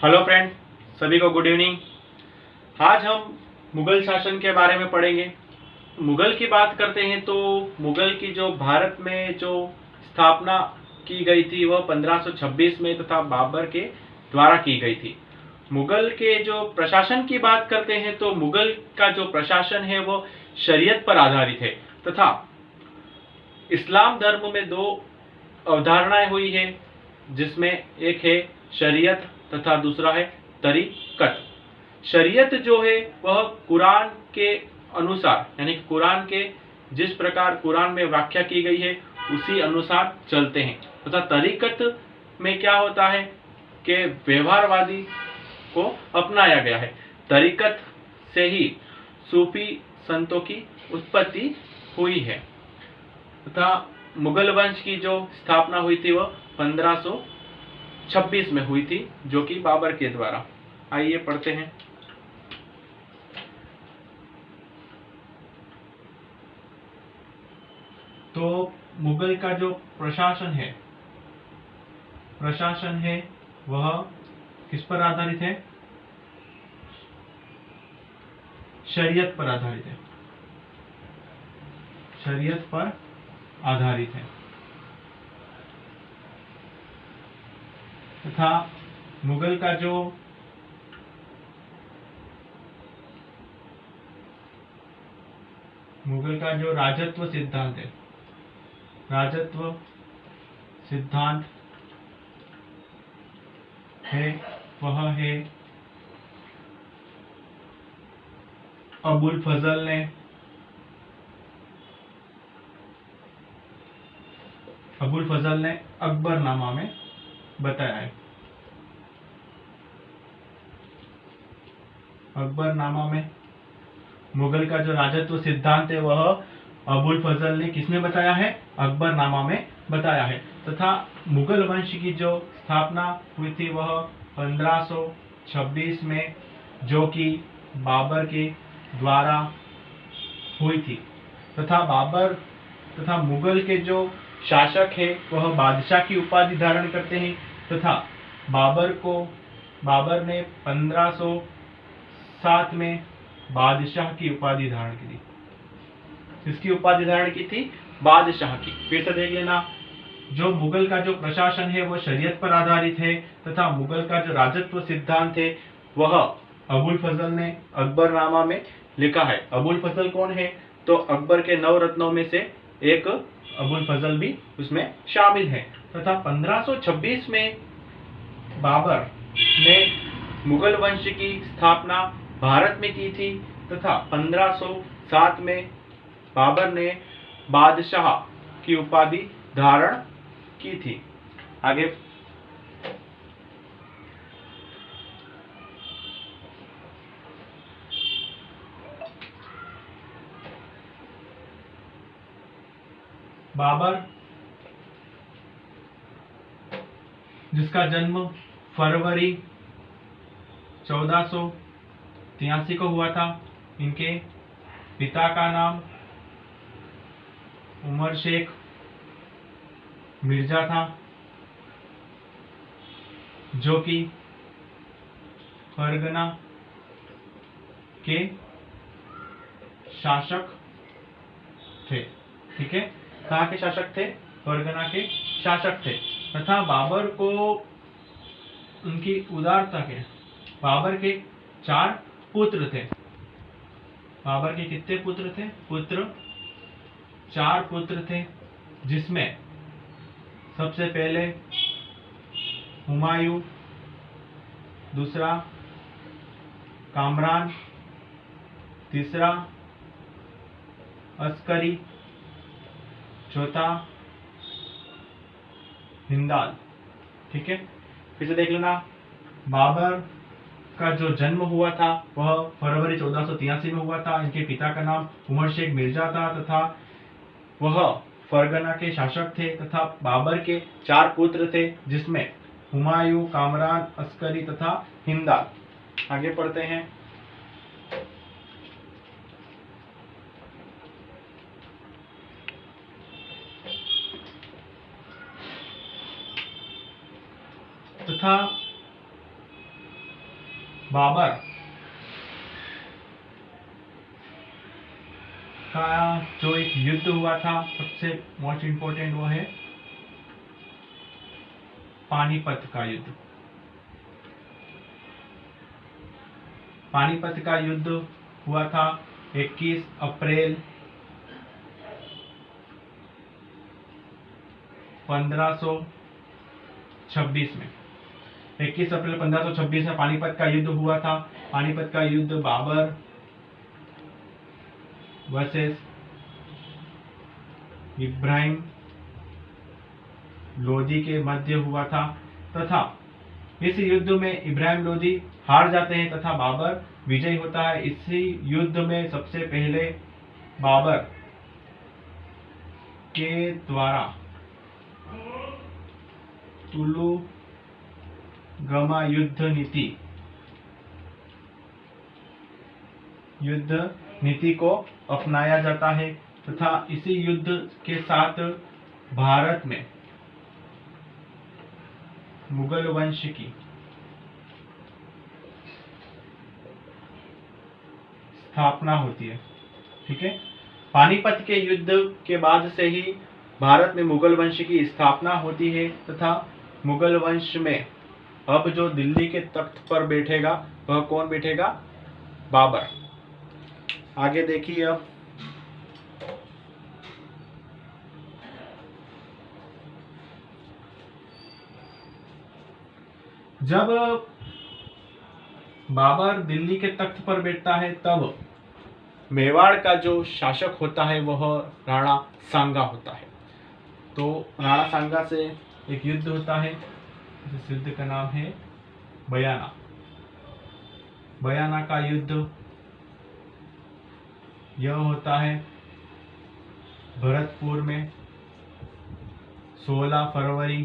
Hello friend, सभी को good evening. आज हम मुगल शासन के बारे में पढ़ेंगे। मुगल की बात करते हैं तो मुगल की जो भारत में जो स्थापना की गई थी वह 1526 में तथा बाबर के द्वारा की गई थी। मुगल के जो प्रशासन की बात करते हैं तो मुगल का जो प्रशासन है वो शरीयत पर आधारित है तथा इस्लाम धर्म में दो अवधारणाएं हुई है, जिसमें एक है शरीयत तथा दूसरा है तरीकत। शरीयत जो है वह कुरान के अनुसार, यानी कि कुरान के जिस प्रकार कुरान में व्याख्या की गई है उसी अनुसार चलते हैं, तथा तरीकत में क्या होता है कि व्यवहारवादी को अपनाया गया है। तरीकत से ही सूफी संतों की उत्पत्ति हुई है तथा मुगल वंश की जो स्थापना हुई थी वह 1526 में हुई थी, जो कि बाबर के द्वारा। आइए पढ़ते हैं। तो मुगल का जो प्रशासन है वह किस पर आधारित है? शरीयत पर आधारित है। शरीयत पर आधारित है तथा मुगल का जो राजत्व सिद्धांत है, राजत्व सिद्धांत है वह है अबुल फजल ने अकबरनामा में बताया है। अकबरनामा में मुगल का जो राजत्व सिद्धांत है वह अबुल फजल ने किसमें बताया है? अकबरनामा में बताया है। तथा मुगल वंश की जो स्थापना हुई थी वह 1526 में, जो कि बाबर के द्वारा हुई थी। तथा मुगल के जो शासक है वह बादशाह की उपाधि धारण करते हैं तथा बाबर ने 1507 में बादशाह की उपाधि धारण की थी। किसकी उपाधि धारण की थी? बादशाह की। फिर से देख लेना, जो मुगल का जो प्रशासन है वह शरीयत पर आधारित है तथा मुगल का जो राजत्व सिद्धांत है वह अबुल फजल ने अकबरनामा में लिखा है। अबुल फजल कौन है? तो अकबर के 9 रत्नों में से एक अबुल फजल भी उसमें शामिल है। तथा 1526 में बाबर ने मुगल वंश की स्थापना भारत में की थी तथा 1507 में बाबर ने बादशाह की उपाधि धारण की थी। आगे बाबर, जिसका जन्म फरवरी 1483 को हुआ था, इनके पिता का नाम उमर शेख मिर्जा था, जो कि फरगना के शासक थे। ठीक है, कहाँ के शासक थे? फरगना के शासक थे। तथा बाबर को उनकी उदारता के बाबर के 4 पुत्र थे। बाबर के कितने पुत्र थे? 4 पुत्र थे, जिसमें सबसे पहले हुमायूं, दूसरा कामरान, तीसरा अस्करी, चौथा हिंदाल। ठीक है, फिर से देख लेना। बाबर का जो जन्म हुआ था वह फरवरी 1483 में हुआ था। इनके पिता का नाम उमर शेख मिर्जा था तथा वह फरगना के शासक थे तथा बाबर के 4 पुत्र थे, जिसमें हुमायूं, कामरान, अस्करी तथा हिंदाल। आगे पढ़ते हैं। तथा बाबर का जो एक युद्ध हुआ था सबसे मोस्ट इंपोर्टेंट वो है पानीपत का युद्ध। पानीपत का युद्ध हुआ था 21 अप्रैल 1526 में। 21 अप्रैल 1526 में पानीपत का युद्ध हुआ था। पानीपत का युद्ध बाबर वर्सेस इब्राहिम लोदी के मध्य हुआ था तथा इस युद्ध में इब्राहिम लोदी हार जाते हैं तथा बाबर विजयी होता है। इसी युद्ध में सबसे पहले बाबर के द्वारा तुलुगमा युद्ध नीति को अपनाया जाता है तथा इसी युद्ध के साथ भारत में मुगल वंश की स्थापना होती है। ठीक है, पानीपत के युद्ध के बाद से ही भारत में मुगल वंश की स्थापना होती है तथा मुगल वंश में अब जो दिल्ली के तख्त पर बैठेगा वह कौन बैठेगा? बाबर। आगे देखिए अब जब बाबर दिल्ली के तख्त पर बैठता है तब मेवाड़ का जो शासक होता है वह राणा सांगा होता है। तो राणा सांगा से एक युद्ध होता है जिस युद्ध का नाम है बयाना। बयाना का युद्ध यह होता है भरतपुर में 16 फरवरी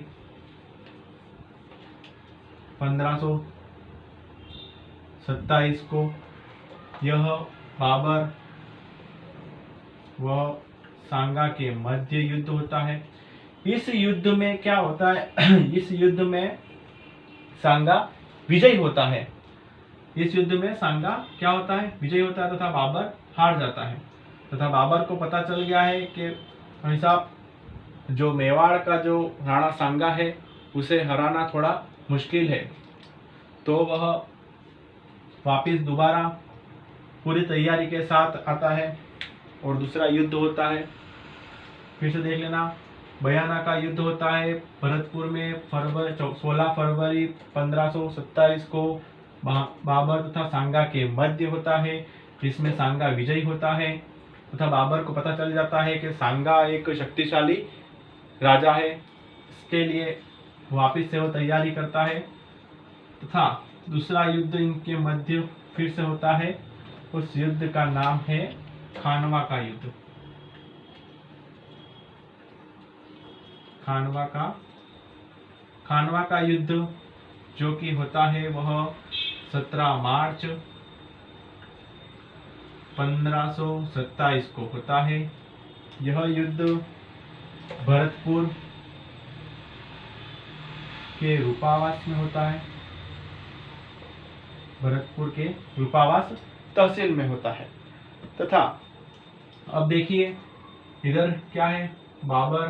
1527 को। यह बाबर व सांगा के मध्य युद्ध होता है। इस युद्ध में क्या होता है? इस युद्ध में सांगा विजयी होता है। इस युद्ध में सांगा क्या होता है? विजयी होता है तथा बाबर हार जाता है तथा बाबर को पता चल गया है कि भाई साहब जो मेवाड़ का जो राणा सांगा है उसे हराना थोड़ा मुश्किल है। तो वह वापिस दोबारा पूरी तैयारी के साथ आता है और दूसरा युद्ध होता है। फिर से देख लेना, बयाना का युद्ध होता है भरतपुर में 16 फरवरी 1527 को। बाबर तथा सांगा के मध्य होता है जिसमें सांगा विजयी होता है तथा बाबर को पता चल जाता है कि सांगा एक शक्तिशाली राजा है। इसके लिए वापिस से वो तैयारी करता है तथा दूसरा युद्ध इनके मध्य फिर से होता है। उस युद्ध का नाम है खानवा का युद्ध। खानवा का युद्ध जो कि होता है वह 17 मार्च 1527 को होता है। यह युद्ध भरतपुर के रूपावास में होता है। भरतपुर के रूपावास तहसील में होता है तथा अब देखिए इधर क्या है? बाबर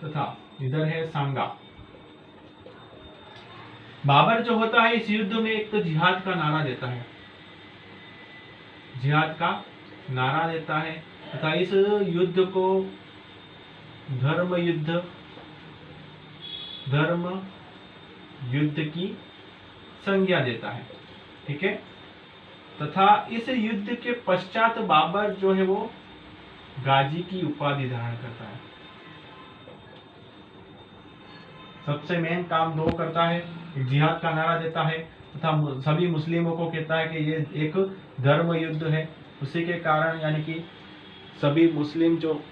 तथा इधर है सांगा। बाबर जो होता है इस युद्ध में एक तो जिहाद का नारा देता है। जिहाद का नारा देता है तथा इस युद्ध को धर्म युद्ध की संज्ञा देता है। ठीक है, तथा इस युद्ध के पश्चात बाबर जो है वो गाजी की उपाधि धारण करता है। सबसे मेन काम दो करता है, एक जिहाद का नारा देता है तथा सभी मुस्लिमों को कहता है कि ये एक धर्म युद्ध है। उसी के कारण यानी कि सभी मुस्लिम जो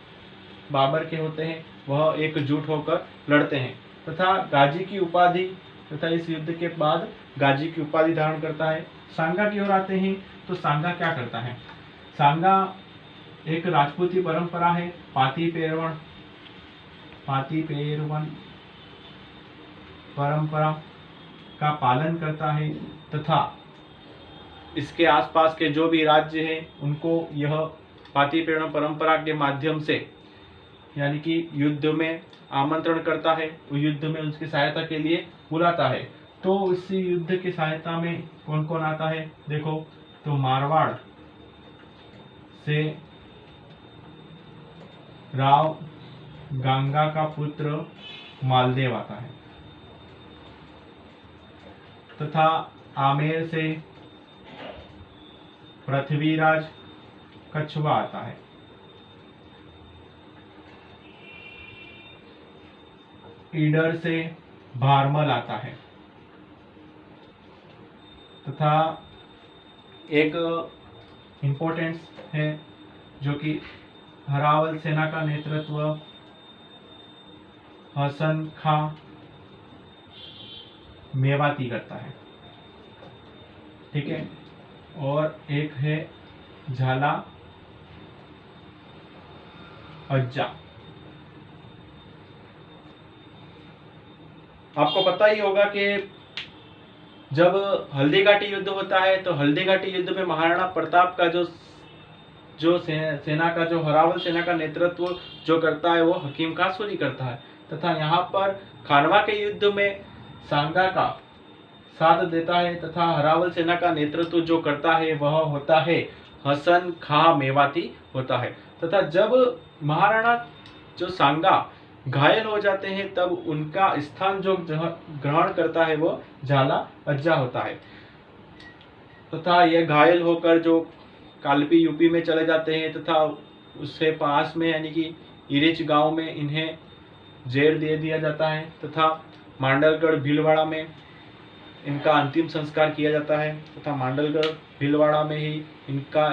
बाबर के होते हैं वह एकजुट होकर लड़ते हैं तथा गाजी की उपाधि तथा इस युद्ध के बाद गाजी की उपाधि धारण करता है। सांगा की ओर आते हैं तो सांगा क्या करता है? सांगा एक राजपूती परंपरा है, पाती पेरवन परंपरा का पालन करता है तथा इसके आसपास के जो भी राज्य हैं उनको यह पाती पेड़ों परंपरा के माध्यम से यानी कि युद्ध में आमंत्रण करता है, युद्ध में उसकी सहायता के लिए बुलाता है। तो इस युद्ध की सहायता में कौन कौन आता है देखो, तो मारवाड़ से राव गंगा का पुत्र मालदेव आता है तथा आमेर से पृथ्वीराज कछुआ आता है। ईडर से भारमल आता है तथा एक इम्पोर्टेंस है जो कि हरावल सेना का नेतृत्व हसन खां मेवाती करता है, ठीक है। और एक है झाला अज्जा। आपको पता ही होगा कि जब हल्दीघाटी युद्ध होता है तो हल्दीघाटी युद्ध में महाराणा प्रताप का जो सेना का जो हरावल सेना का नेतृत्व जो करता है वो हकीम खां सूरी करता है तथा यहाँ पर खानवा के युद्ध में सांगा का साथ देता है तथा हरावल सेना का नेतृत्व जो करता है वह होता है हसन खां मेवाती होता है तथा जब महाराणा जो सांगा घायल हो जाते हैं तब उनका स्थान जो ग्रहण करता है वो झाला अज्जा होता है तथा ये घायल होकर जो कालपी यूपी में चले जाते हैं तथा उससे पास में यानी कि इरिच गांव में इन्हें जेल दे दिया जाता है तथा मांडलगढ़ भीलवाड़ा में इनका अंतिम संस्कार किया जाता है तथा मांडलगढ़ भीलवाड़ा में ही इनका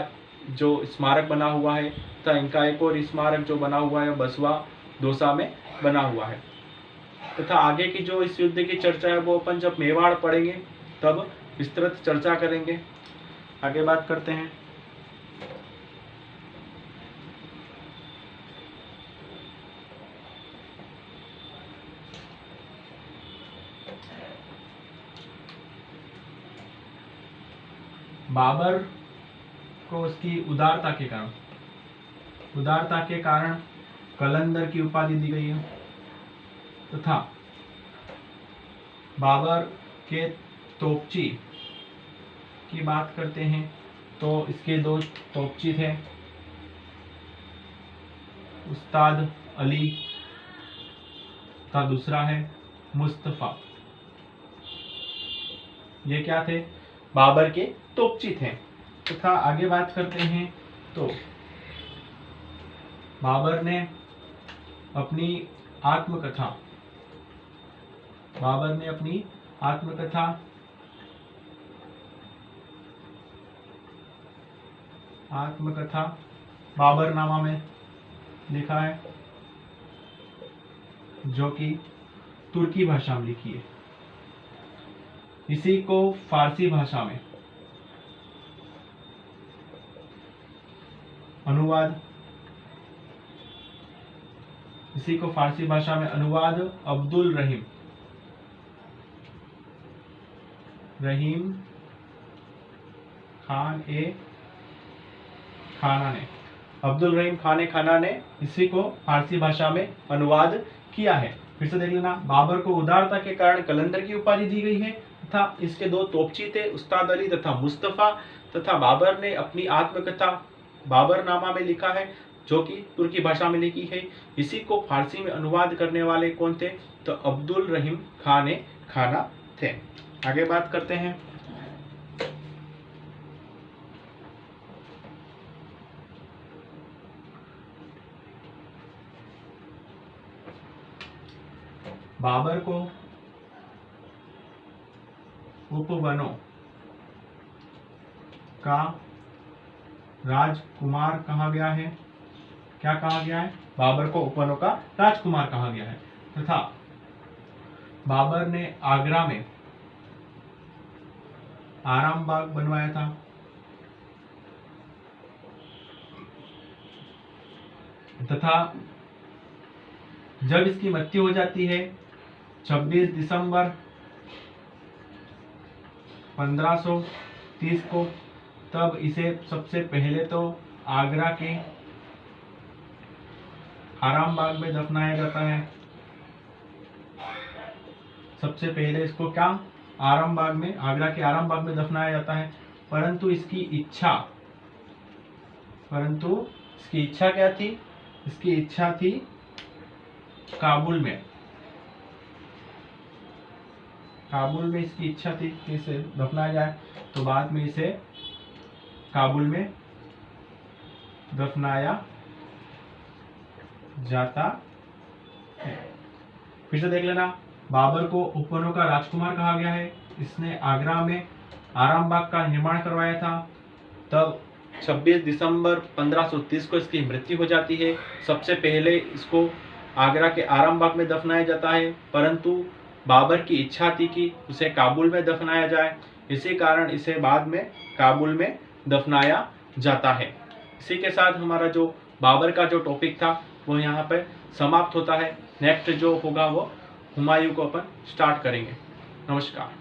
जो स्मारक बना हुआ है तथा इनका एक और स्मारक जो बना हुआ है बसवा दौसा में बना हुआ है तथा आगे की जो इस युद्ध की चर्चा है वो अपन जब मेवाड़ पढ़ेंगे तब विस्तृत चर्चा करेंगे। आगे बात करते हैं। बाबर को उसकी उदारता के कारण कलंदर की उपाधि दी गई है तथा बाबर के तोपची की बात करते हैं तो इसके दो तोपची थे, उस्ताद अली का दूसरा है मुस्तफा। ये क्या थे? बाबर के तोपची थे तथा आगे बात करते हैं तो बाबर ने अपनी आत्मकथा बाबरनामा में लिखा है जो कि तुर्की भाषा में लिखी है। इसी को फारसी भाषा में अनुवाद अब्दुल रहीम खान खाना ने इसी को फारसी भाषा में अनुवाद किया है। फिर से देख लेना, बाबर को उदारता के कारण कलंदर की उपाधि दी गई है तथा इसके दो तोपची थे, उस्ताद अली तथा मुस्तफा, तथा बाबर ने अपनी आत्मकथा बाबरनामा में लिखा है जो कि तुर्की भाषा में लिखी है। इसी को फारसी में अनुवाद करने वाले कौन थे? तो अब्दुल रहीम खाना थे। आगे बात करते हैं। बाबर को उपवनों का राजकुमार कहा गया है। क्या कहा गया है? बाबर को उपवनों का राजकुमार कहा गया है तथा बाबर ने आगरा में आराम बाग बनवाया था तथा जब इसकी मृत्यु हो जाती है 26 दिसंबर 1530 को। तब इसे सबसे पहले तो आगरा के आरामबाग में दफनाया जाता है। सबसे पहले इसको क्या आरामबाग में, आगरा के आरामबाग में दफनाया जाता है। परंतु इसकी इच्छा क्या थी? इसकी इच्छा थी काबुल में इसकी इच्छा थी कि इसे दफनाया जाए। तो बाद में इसे काबुल में दफनाया जाता है। फिर से देख लेना, बाबर को उपवनों का राजकुमार कहा गया है। इसने आगरा में आरामबाग का निर्माण करवाया था। तब 26 दिसंबर 1530 को इसकी मृत्यु हो जाती है। सबसे पहले इसको आगरा के आरामबाग में दफनाया जाता है, परंतु बाबर की इच्छा थी कि उसे काबुल में दफनाया जाए, इसी कारण इसे बाद में काबुल में दफनाया जाता है। इसी के साथ हमारा जो बाबर का जो टॉपिक था वो यहाँ पर समाप्त होता है। नेक्स्ट जो होगा वो हुमायूं को अपन स्टार्ट करेंगे। नमस्कार।